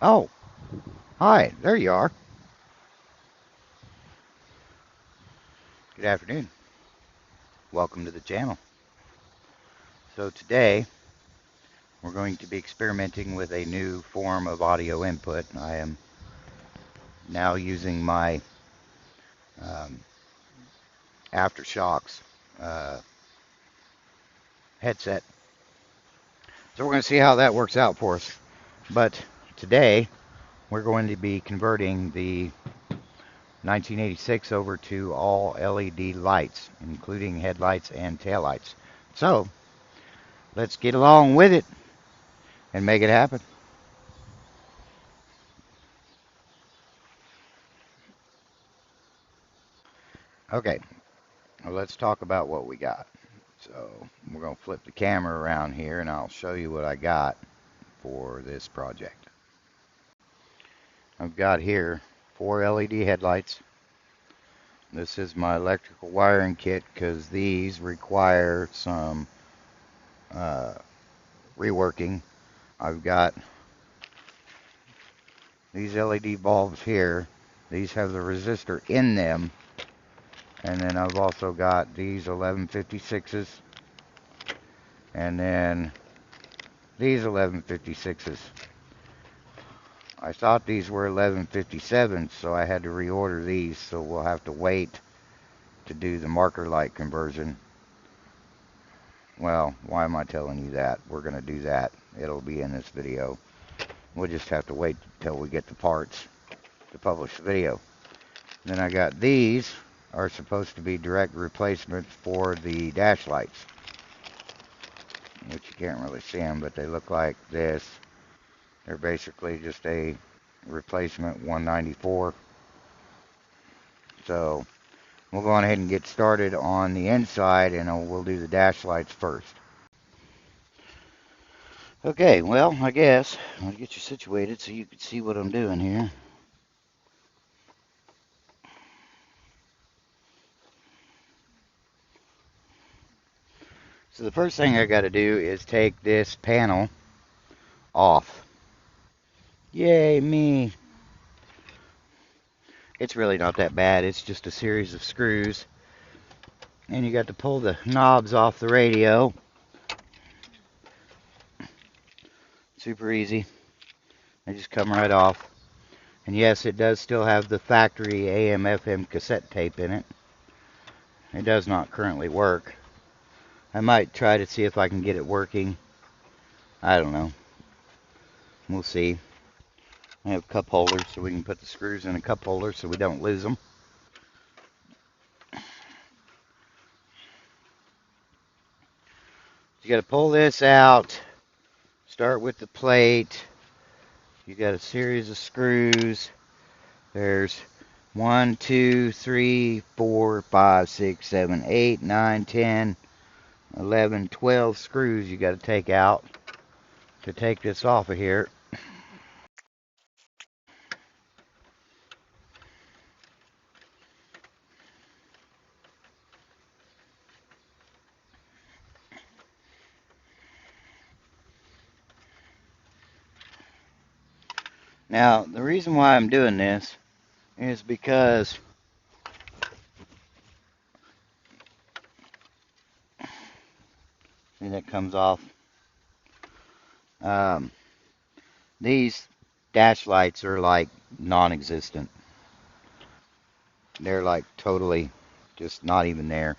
Oh, hi, there you are. Good afternoon. Welcome to the channel. So today we're going to be experimenting with a new form of audio input. I am now using my um, Aftershocks uh, headset. So we're going to see how that works out for us. But today we're going to be converting the 1986 over to all LED lights, including headlights and taillights. So let's get along with it and make it happen. Okay, well, let's talk about what we got. So we're going to flip the camera around here and I'll show you what I got for this project. I've got here 4 LED headlights. This is my electrical wiring kit because these require some uh, reworking. I've got these LED bulbs here. These have the resistor in them. And then I've also got these 1156s. And then these 1156s. I thought these were 1157s, so I had to reorder these, so we'll have to wait to do the marker light conversion. Well, why am I telling you that? We're going to do that. It'll be in this video. We'll just have to wait till we get the parts to publish the video. Then I got these are supposed to be direct replacements for the dash lights, which you can't really see them, but they look like this. They're basically just a replacement 194. So we'll go on ahead and get started on the inside, and we'll do the dash lights first. Okay, well, I guess I'll get you situated so you can see what I'm doing here. So the first thing I got to do is take this panel off. Yay, me. It's really not that bad. It's just a series of screws. And you got to pull the knobs off the radio. Super easy. They just come right off. And yes, it does still have the factory AM/FM cassette tape in it. It does not currently work. I might try to see if I can get it working. I don't know. We'll see. I have cup holders so we can put the screws in a cup holder so we don't lose them. You got to pull this out. Start with the plate. You got a series of screws. There's 1, 2, 3, 4, 5, 6, 7, 8, 9, 10, 11, 12 screws you got to take out to take this off of here. Now, the reason why I'm doing this is because see, that comes off. Um, these dash lights are like non-existent. They're like totally just not even there.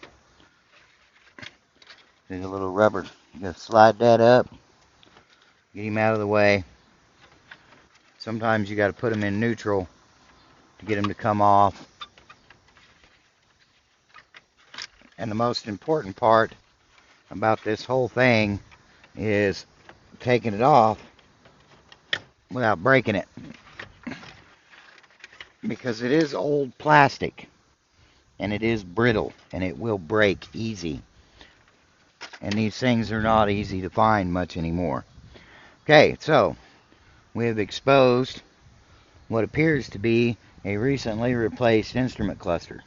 There's a little rubber. You gotta slide that up, get him out of the way. Sometimes you gotta put them in neutral to get them to come off. And the most important part about this whole thing is taking it off without breaking it. Because it is old plastic and it is brittle and it will break easy. And these things are not easy to find much anymore. Okay, so we have exposed what appears to be a recently replaced instrument cluster.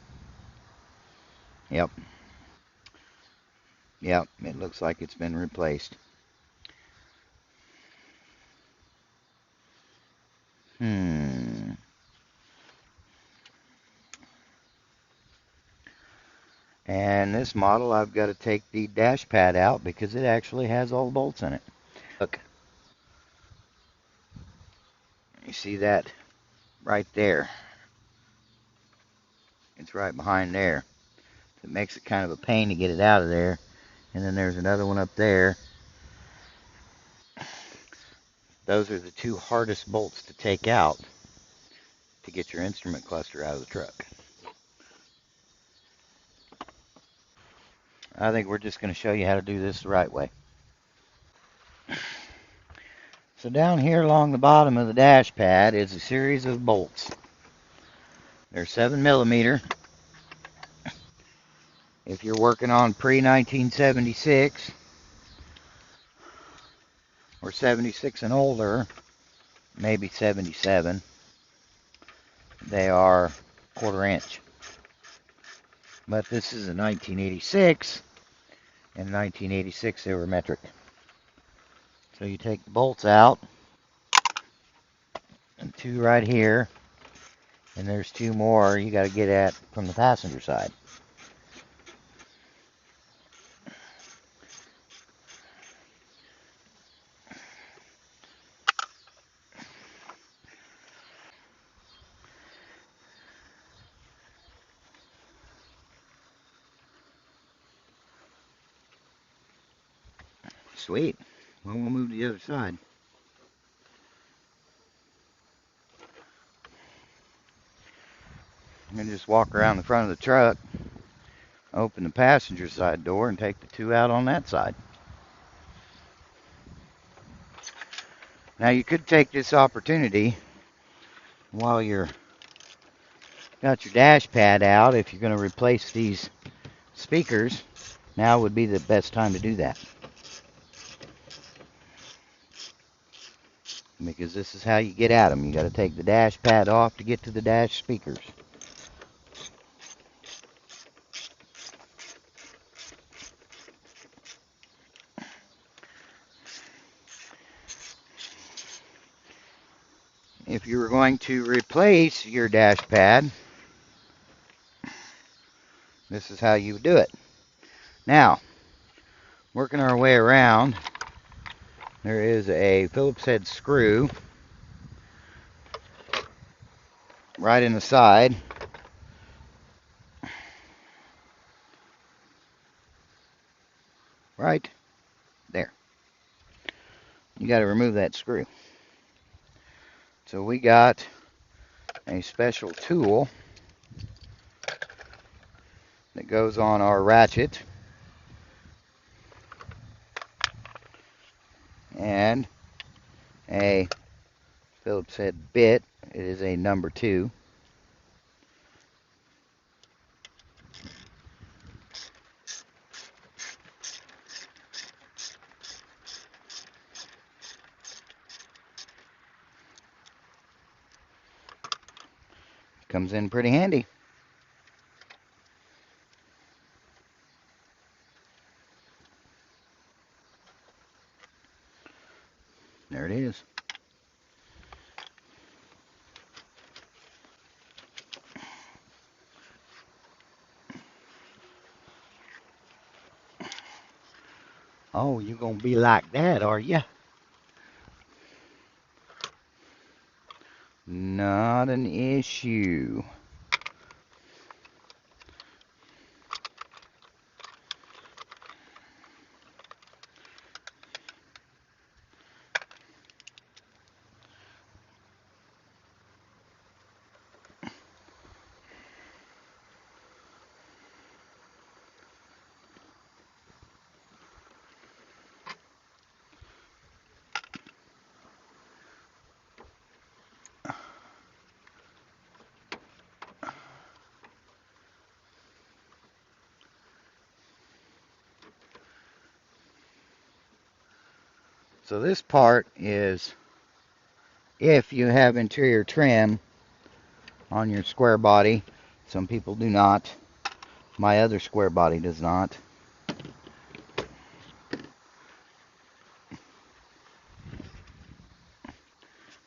Yep. Yep, it looks like it's been replaced. And this model, I've got to take the dash pad out because it actually has all the bolts in it. Look, you see that right there? It's right behind there. It makes it kind of a pain to get it out of there. And then there's another one up there. Those are the two hardest bolts to take out to get your instrument cluster out of the truck. I think we're just going to show you how to do this the right way. So down here along the bottom of the dash pad is a series of bolts. They're 7mm. If you're working on pre-1976 or 76 and older, maybe 77, they are 1/4 inch. But this is a 1986. In 1986 they were metric. So you take the bolts out, and two right here, and there's two more you got to get at from the passenger side. Sweet. Well, we'll move to the other side. I'm going to just walk around the front of the truck, open the passenger side door, and take the two out on that side. Now you could take this opportunity while you're got your dash pad out. If you're going to replace these speakers, now would be the best time to do that. Because this is how you get at them. You got to take the dash pad off to get to the dash speakers. If you were going to replace your dash pad, this is how you would do it. Now, working our way around, there is a Phillips head screw right in the side. Right there. You got to remove that screw. So we got a special tool that goes on our ratchet, and a Phillips head bit. It is a number 2. Comes in pretty handy. There it is. Oh, you gonna be like that, are ya? Not an issue. So this part is if you have interior trim on your square body. Some people do not. My other square body does not.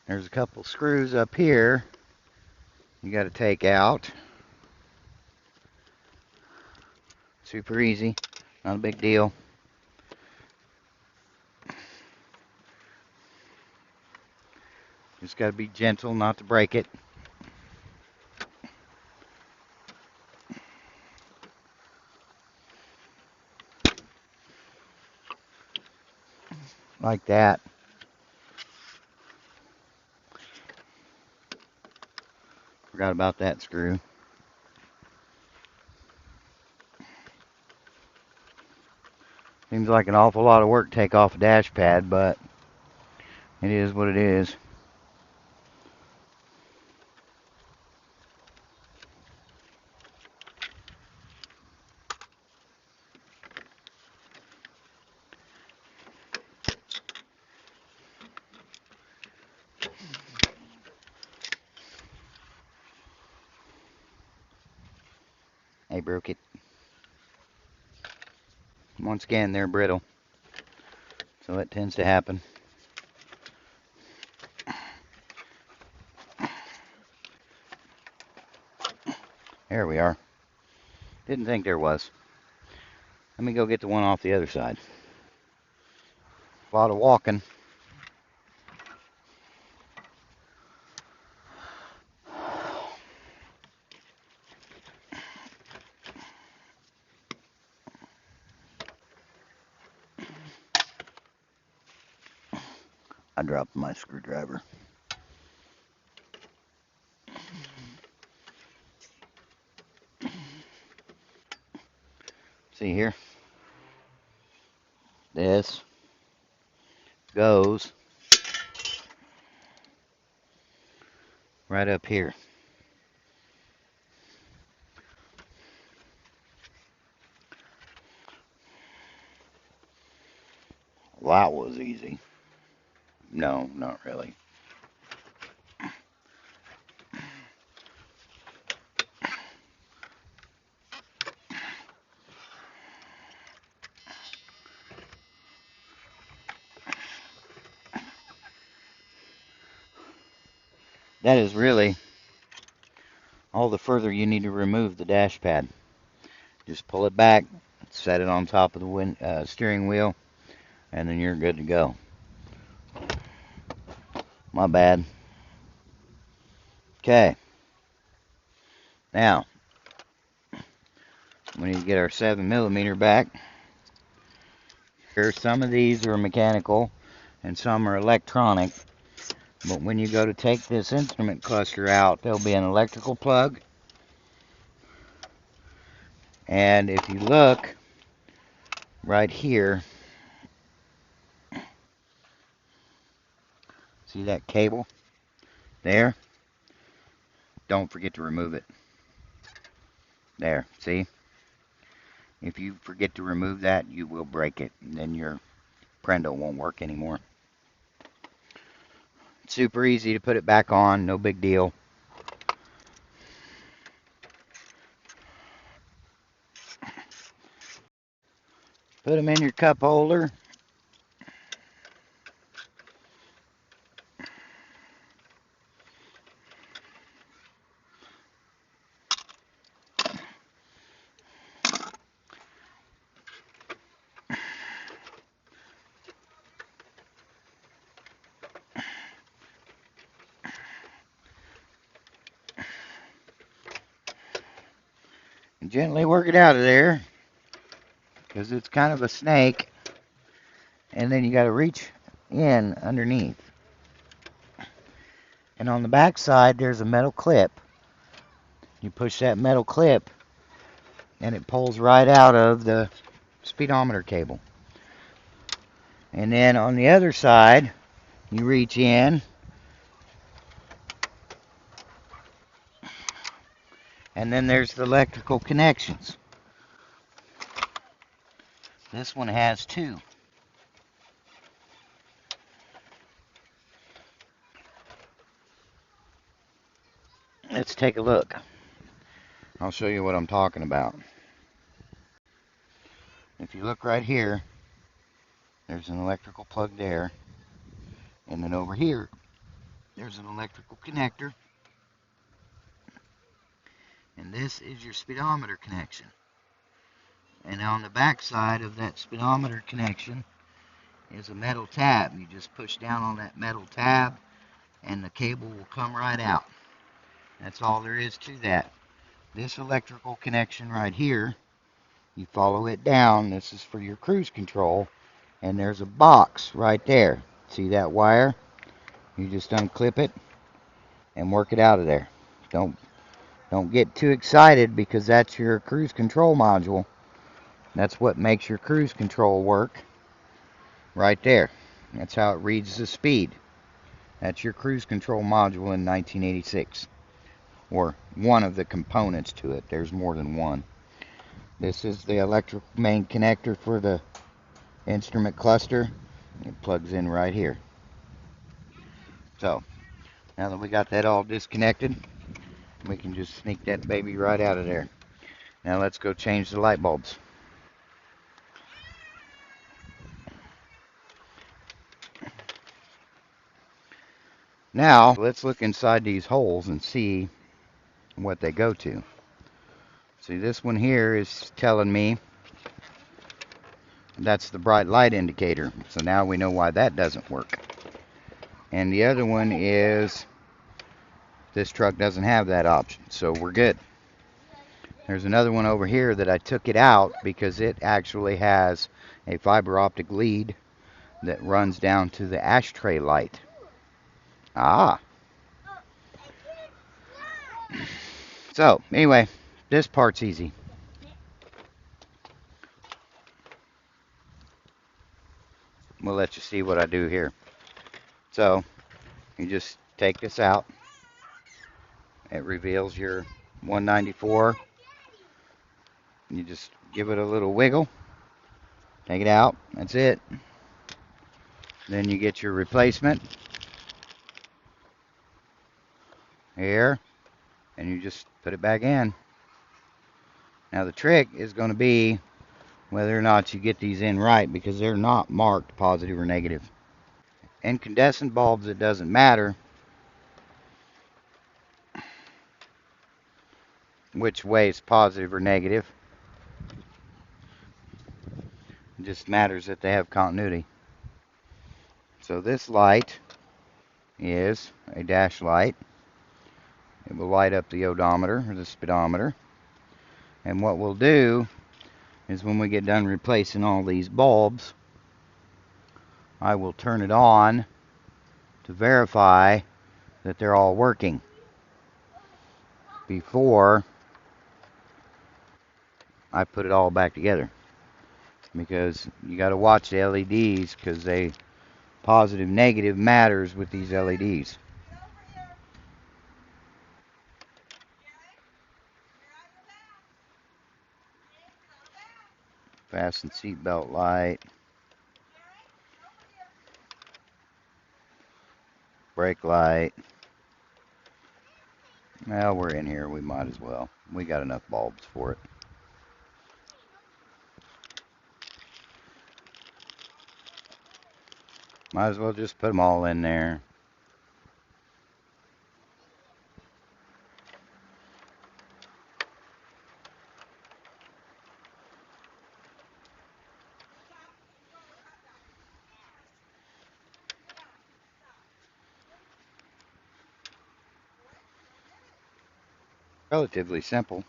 There's a couple screws up here you got to take out. Super easy, not a big deal. Just got to be gentle not to break it. Like that. Forgot about that screw. Seems like an awful lot of work to take off a dash pad, but it is what it is. I broke it. Once again, they're brittle, so it tends to happen. There we are. Didn't think there was. Let me go get the one off the other side. A lot of walking. I dropped my screwdriver. See here? This goes right up here. Well, that was easy. No, not really. That is really all the further you need to remove the dash pad. Just pull it back, set it on top of the steering wheel, and then you're good to go. My bad. Okay. Now, we need to get our 7mm back. Some of these are mechanical and some are electronic. But when you go to take this instrument cluster out, there'll be an electrical plug. And if you look right here, see that cable there? Don't forget to remove it. There, see? If you forget to remove that, you will break it, and then your prendo won't work anymore. It's super easy to put it back on, no big deal. Put them in your cup holder. And gently work it out of there, because it's kind of a snake. And then you got to reach in underneath. And on the back side, there's a metal clip. You push that metal clip, and it pulls right out of the speedometer cable. And then on the other side, you reach in, and then there's the electrical connections. This one has two. Let's take a look. I'll show you what I'm talking about. If you look right here, there's an electrical plug there. And then over here, there's an electrical connector. And this is your speedometer connection. And on the back side of that speedometer connection is a metal tab. You just push down on that metal tab and the cable will come right out. That's all there is to that. This electrical connection right here, you follow it down. This is for your cruise control. And there's a box right there. See that wire? You just unclip it and work it out of there. Don't get too excited because that's your cruise control module. That's what makes your cruise control work right there. That's how it reads the speed. That's your cruise control module in 1986, or one of the components to it. There's more than one. This is the electric main connector for the instrument cluster. It plugs in right here. So now that we got that all disconnected, we can just sneak that baby right out of there. Now let's go change the light bulbs. Now let's look inside these holes and see what they go to. See, this one here is telling me that's the bright light indicator. So now we know why that doesn't work. And the other one is this truck doesn't have that option, so we're good. There's another one over here that I took it out because it actually has a fiber optic lead that runs down to the ashtray light. Ah. So, anyway, this part's easy. We'll let you see what I do here. So, you just take this out. It reveals your 194. You just give it a little wiggle. Take it out. That's it. Then you get your replacement here, and you just put it back in. Now the trick is going to be whether or not you get these in right, because they're not marked positive or negative. Incandescent bulbs, it doesn't matter which way it's positive or negative. It just matters that they have continuity. So this light is a dash light. It will light up the odometer or the speedometer. And what we'll do is when we get done replacing all these bulbs, I will turn it on to verify that they're all working before I put it all back together. Because you got to watch the LEDs, because they positive negative matters with these LEDs. Fasten seatbelt light. Brake light. Well, we're in here, we might as well. We got enough bulbs for it. Might as well just put them all in there. Relatively simple.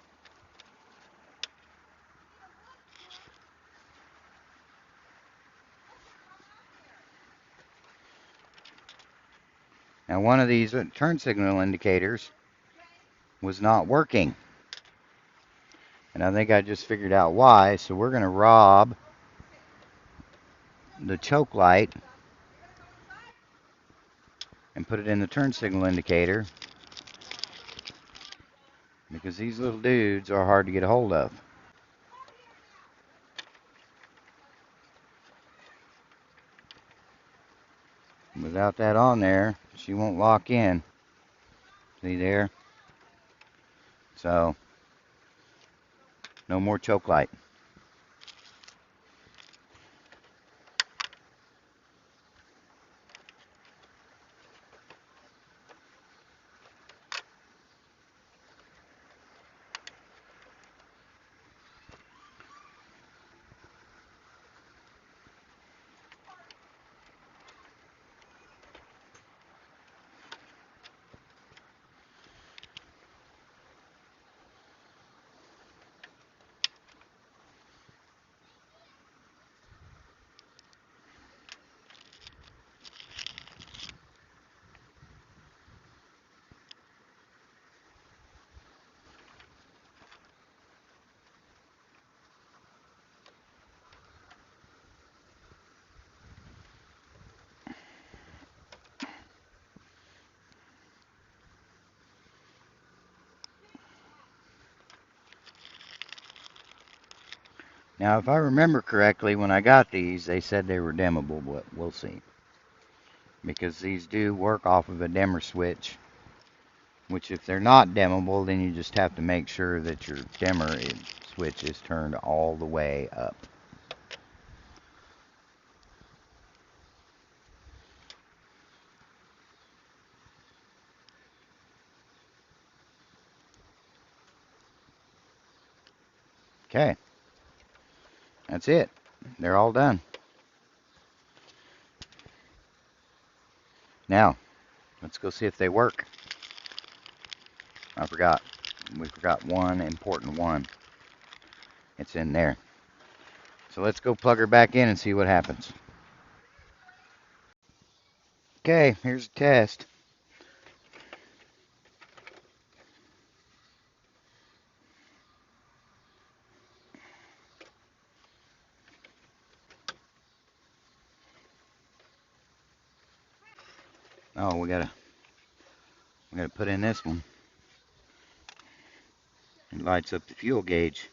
Now one of these turn signal indicators was not working. And I think I just figured out why. So we're going to rob the choke light and put it in the turn signal indicator, because these little dudes are hard to get a hold of. Without that on there, she won't lock in. See there? So, no more choke light. Now, if I remember correctly, when I got these, they said they were dimmable, but we'll see. Because these do work off of a dimmer switch, which if they're not dimmable, then you just have to make sure that your dimmer switch is turned all the way up. Okay, that's it. They're all done. Now, let's go see if they work. I forgot. We forgot one important one. It's in there. So let's go plug her back in and see what happens. Okay, here's the test. Oh, we gotta put in this one. It lights up the fuel gauge.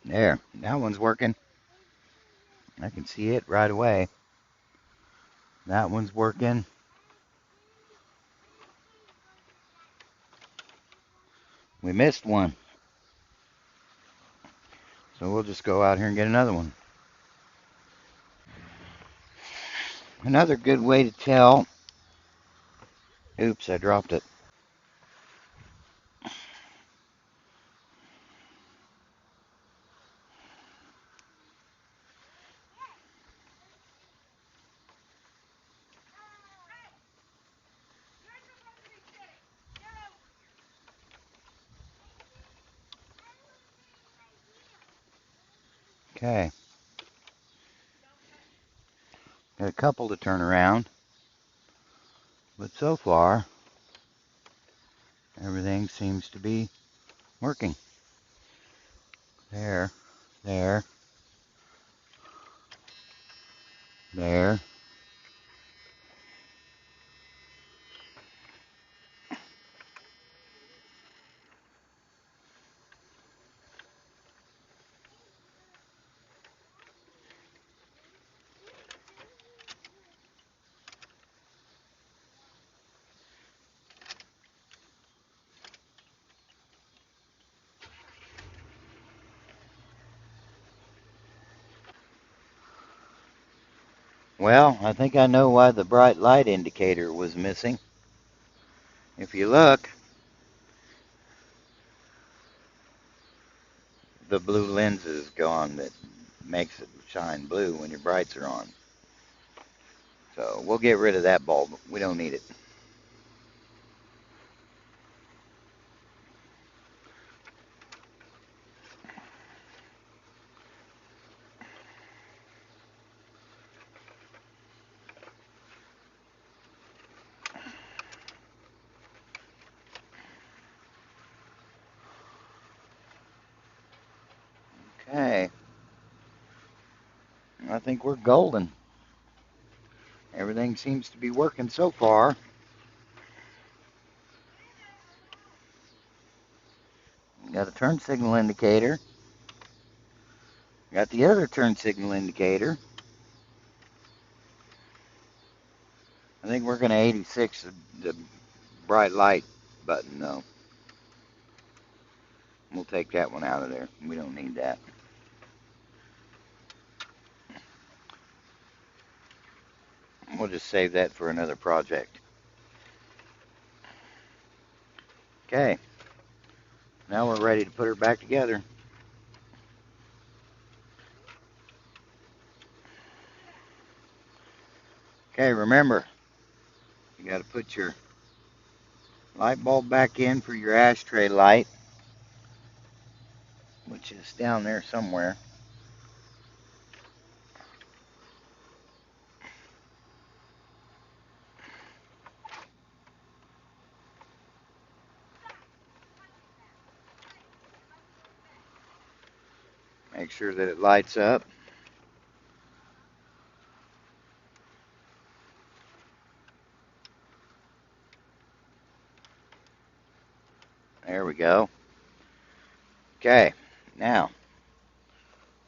There, that one's working. I can see it right away. That one's working. We missed one. So we'll just go out here and get another one. Another good way to tell. Oops, I dropped it. Okay. Got a couple to turn around. But so far, everything seems to be working. There, there, there. Well, I think I know why the bright light indicator was missing. If you look, the blue lens is gone that makes it shine blue when your brights are on. So we'll get rid of that bulb. We don't need it. Okay. I think we're golden. Everything seems to be working so far. Got a turn signal indicator. Got the other turn signal indicator. I think we're going to 86 the bright light button though. We'll take that one out of there. We don't need that. We'll just save that for another project. Okay. Now we're ready to put her back together. Okay, remember, You got to put your light bulb back in for your ashtray light, which is down there somewhere. Make sure that it lights up. There we go. Okay, now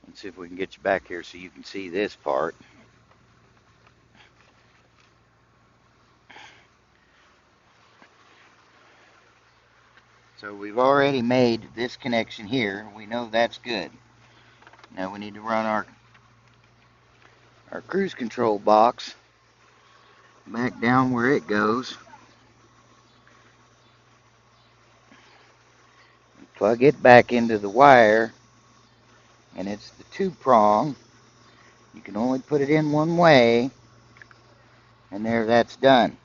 let's see if we can get you back here so you can see this part. So we've already made this connection here. We know that's good. Now we need to run our cruise control box back down where it goes. Plug it back into the wire, and it's the 2-prong. You can only put it in one way, and there, that's done.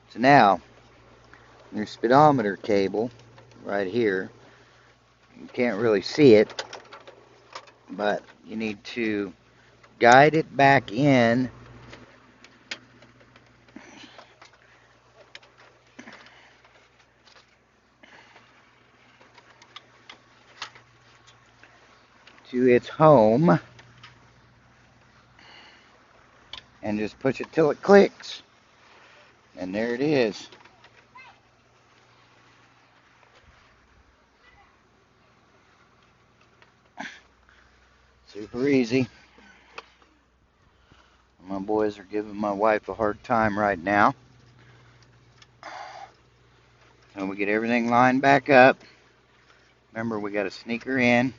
So now there's speedometer cable right here. You can't really see it, but you need to guide it back in to its home and just push it till it clicks, and there it is. Super easy. My boys are giving my wife a hard time right now. So we get everything lined back up. Remember, we got to sneak her in.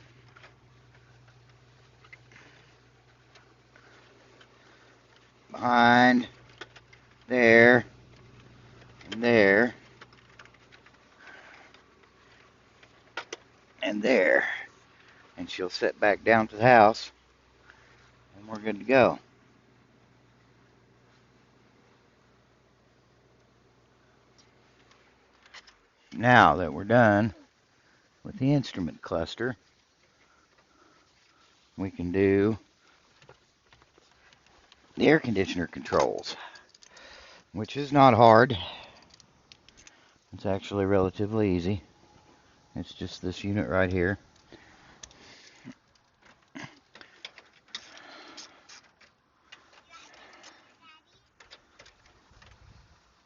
Behind, there, and there, and there. And she'll sit back down to the house, and we're good to go. Now that we're done with the instrument cluster, we can do the air conditioner controls, which is not hard. It's actually relatively easy. It's just this unit right here.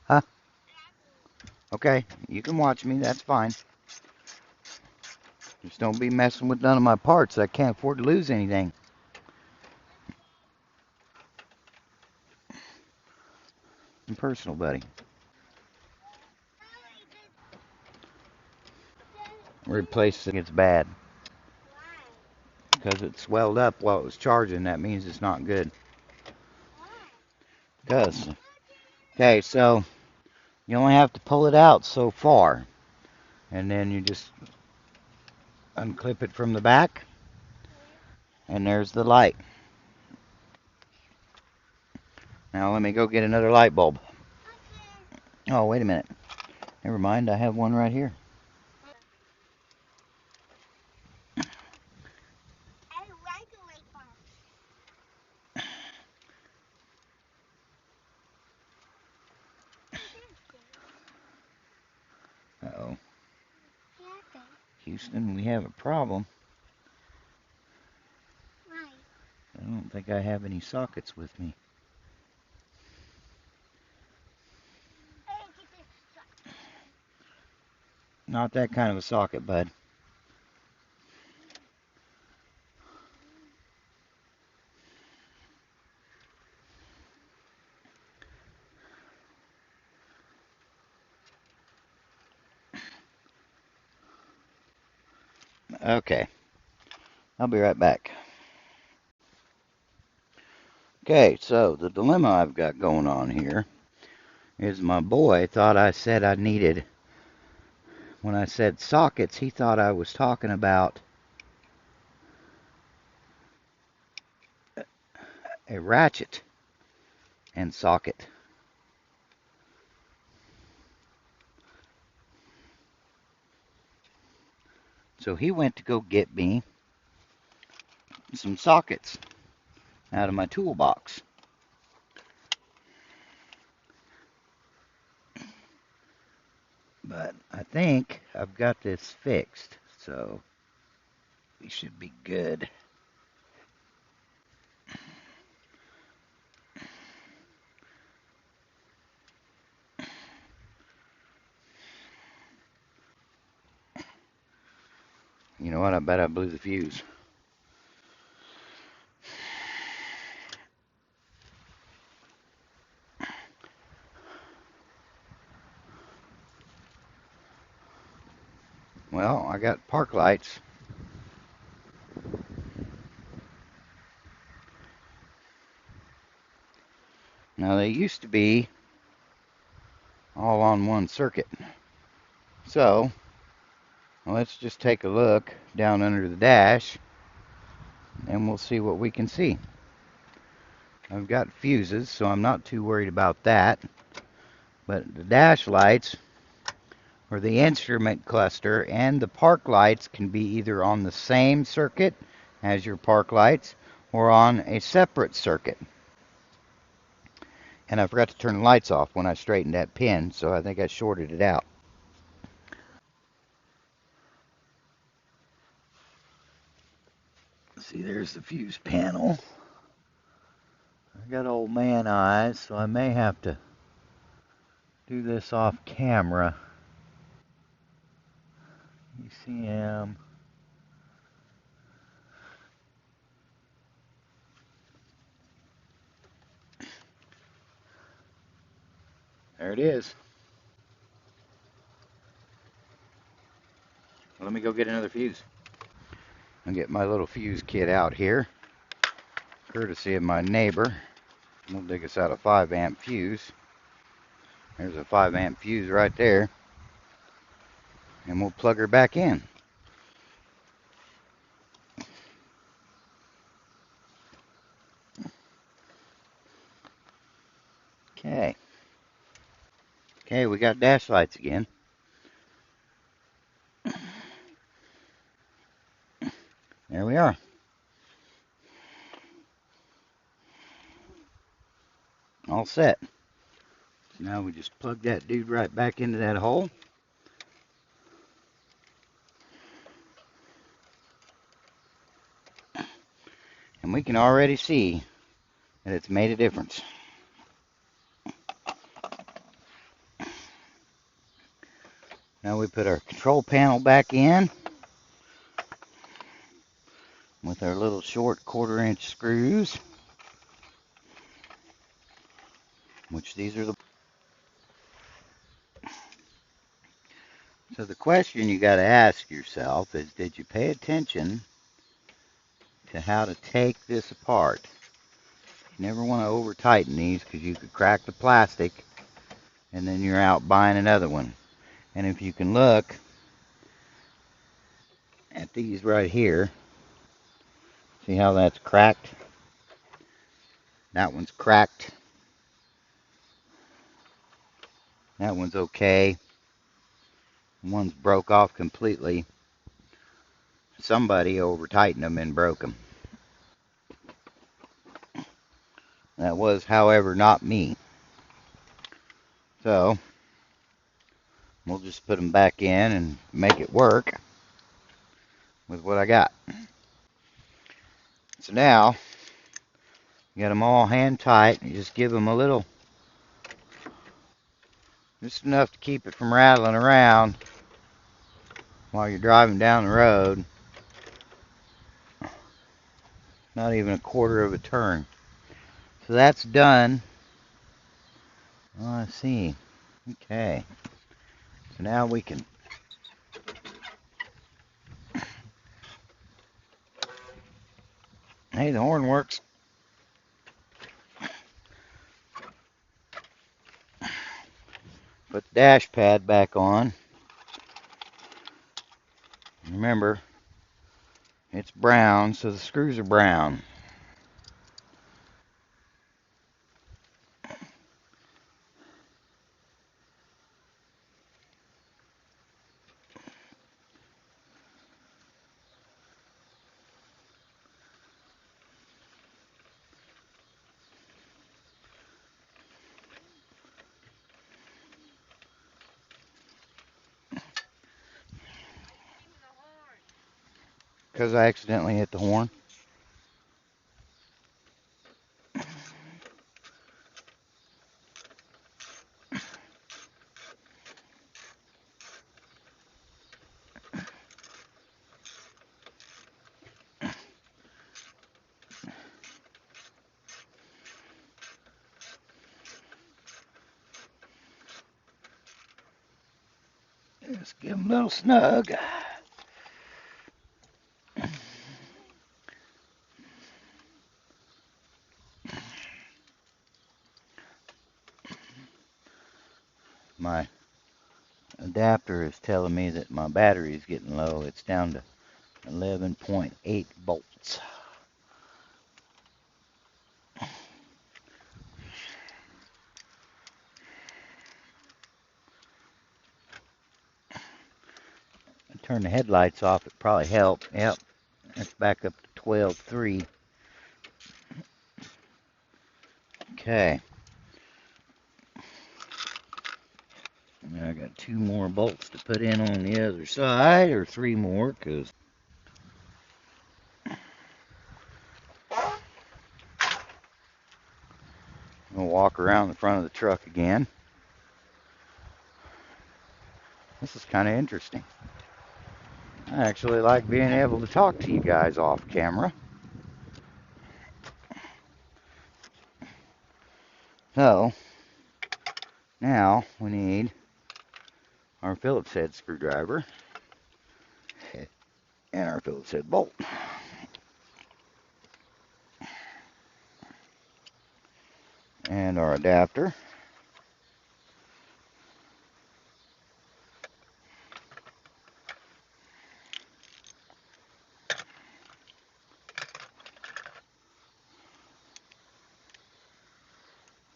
Huh? Okay, you can watch me, that's fine. Just don't be messing with none of my parts. I can't afford to lose anything. I'm personal, buddy. Replace it, it's bad. Because it swelled up while it was charging. That means it's not good. Because, okay, so you only have to pull it out so far. And then you just unclip it from the back. And there's the light. Now let me go get another light bulb. Oh, wait a minute. Never mind, I have one right here. Uh-oh. Houston, we have a problem. I don't think I have any sockets with me. Not that kind of a socket, bud. Okay, I'll be right back. Okay, so the dilemma I've got going on here is my boy thought I said I needed, when I said sockets, he thought I was talking about a ratchet and socket. So he went to go get me some sockets out of my toolbox. But I think I've got this fixed, so we should be good. You know what? I bet I blew the fuse. Well, I got park lights. Now, they used to be all on one circuit. So, let's just take a look down under the dash, and we'll see what we can see. I've got fuses, so I'm not too worried about that. But the dash lights, or the instrument cluster, and the park lights can be either on the same circuit as your park lights, or on a separate circuit. And I forgot to turn the lights off when I straightened that pin, so I think I shorted it out. See, there's the fuse panel. I got old man eyes, so I may have to do this off camera. You see him. There it is. Let me go get another fuse. I'll get my little fuse kit out here, courtesy of my neighbor. We'll dig us out a 5 amp fuse. There's a 5 amp fuse right there. And we'll plug her back in. Okay. Okay, we got dash lights again. There we are. All set. So now we just plug that dude right back into that hole. And we can already see that it's made a difference. Now we put our control panel back in with our little short 1/4 inch screws, which these are the... So the question you got to ask yourself is, did you pay attention to how to take this apart? You never want to over tighten these because you could crack the plastic and then you're out buying another one. And if you can look at these right here, see how that's cracked? That one's cracked. That one's okay. One's broke off completely. Somebody over tightened them and broke them. That was, however, not me. So we'll just put them back in and make it work with what I got. So now you got them all hand tight. You just give them a little, just enough to keep it from rattling around while you're driving down the road. Not even a 1/4 of a turn. So that's done. Oh, I see. Okay. So now we can hey, the horn works. Put the dash pad back on. Remember, it's brown, so the screws are brown. because I accidentally hit the horn. Just give them a little snug. My adapter is telling me that my battery is getting low. It's down to 11.8 volts. Turn the headlights off, it probably help. Yep, it's back up to 12.3. Okay. Now I got 2 more bolts to put in on the other side, or 3 more, because I'm going to walk around the front of the truck again. This is kind of interesting. I actually like being able to talk to you guys off camera. So, now we need our Phillips head screwdriver and our Phillips head bolt. And our adapter.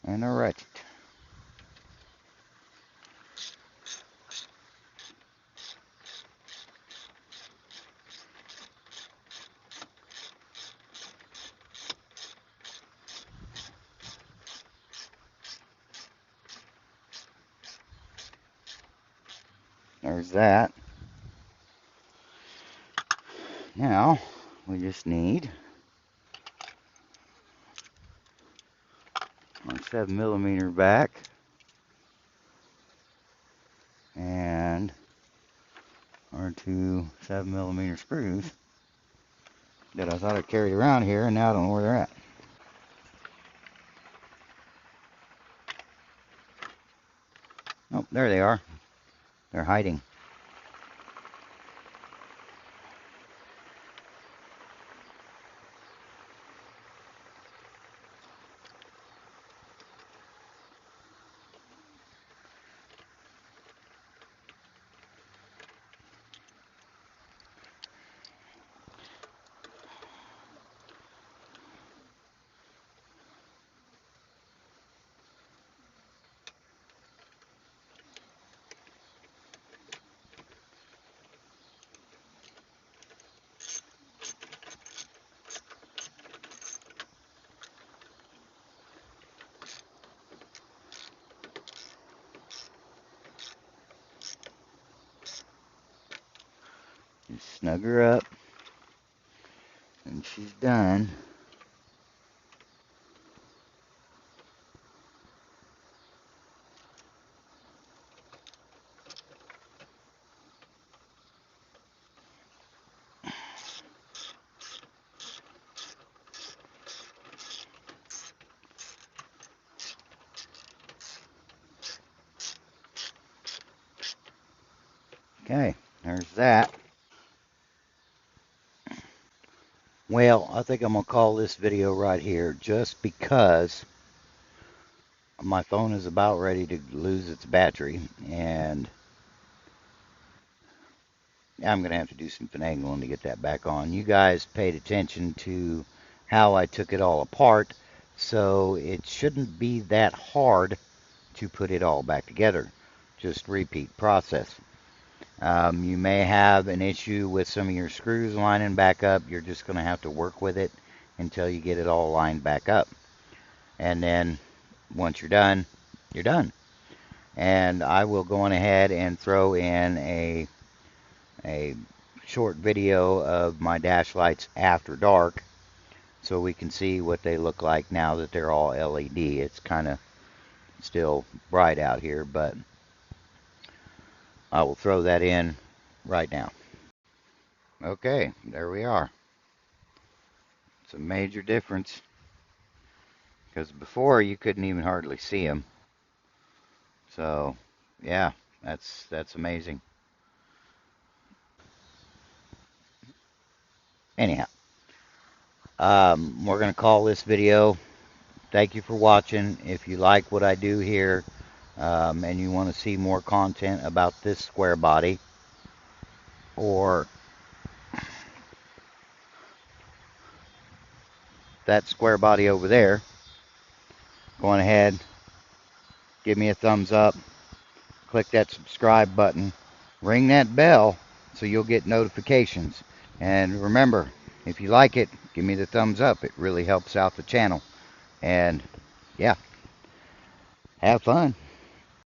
And a ratchet. There's that. Now, we just need our 7mm back and our 2 7mm screws that I thought I carried around here, and now I don't know where they're at. Oh, there they are. They're hiding. Just snug her up, and she's done. Okay, there's that. Well, I think I'm going to call this video right here, just because my phone is about ready to lose its battery, and I'm going to have to do some finagling to get that back on. You guys paid attention to how I took it all apart, so it shouldn't be that hard to put it all back together. Just repeat process. You may have an issue with some of your screws lining back up. You're just going to have to work with it until you get it all lined back up. And then once you're done, you're done. And I will go on ahead and throw in a short video of my dash lights after dark, so we can see what they look like now that they're all LED. It's kind of still bright out here, but I will throw that in right now. Okay, there we are. It's a major difference, because before you couldn't even hardly see them. So yeah, that's amazing. Anyhow, we're going to call this video. Thank you for watching. If you like what I do here, and you want to see more content about this square body, or that square body over there, go on ahead, give me a thumbs up, click that subscribe button, ring that bell so you'll get notifications. And remember, if you like it, give me the thumbs up. It really helps out the channel. And yeah, have fun.